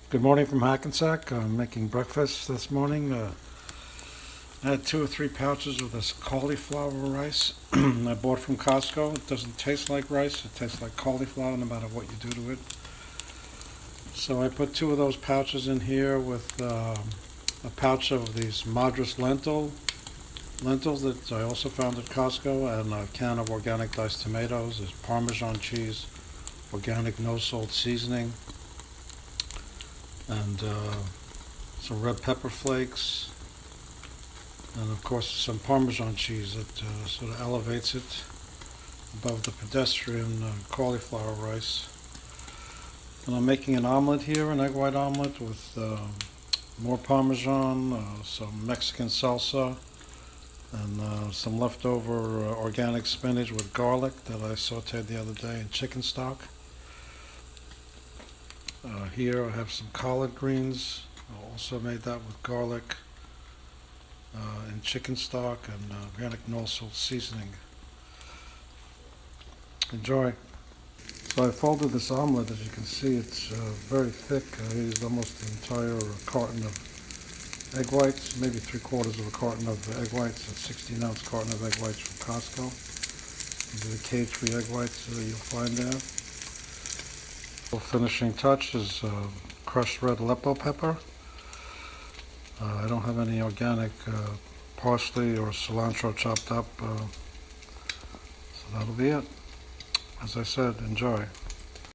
Good morning from Hackensack. I'm making breakfast this morning. I had 2 or 3 pouches of this cauliflower rice I bought from Costco. It doesn't taste like rice, it tastes like cauliflower no matter what you do to it. So I put 2 of those pouches in here with a pouch of these Madras lentils that I also found at Costco, and a can of organic diced tomatoes. There's Parmesan cheese, organic no salt seasoning, and some red pepper flakes, and of course some Parmesan cheese that sort of elevates it above the pedestrian cauliflower rice. And I'm making an omelet here, an egg white omelet with more Parmesan, some Mexican salsa, and some leftover organic spinach with garlic that I sauteed the other day in chicken stock. Here I have some collard greens. I also made that with garlic and chicken stock and organic no salt seasoning. Enjoy. So I folded this omelet. As you can see, it's very thick. I used almost the entire carton of egg whites, maybe 3/4 of a carton of egg whites, a 16-ounce carton of egg whites from Costco. These are the cage-free egg whites you'll find there. Finishing touch is crushed red Aleppo pepper. I don't have any organic parsley or cilantro chopped up, so that'll be it. As I said, enjoy.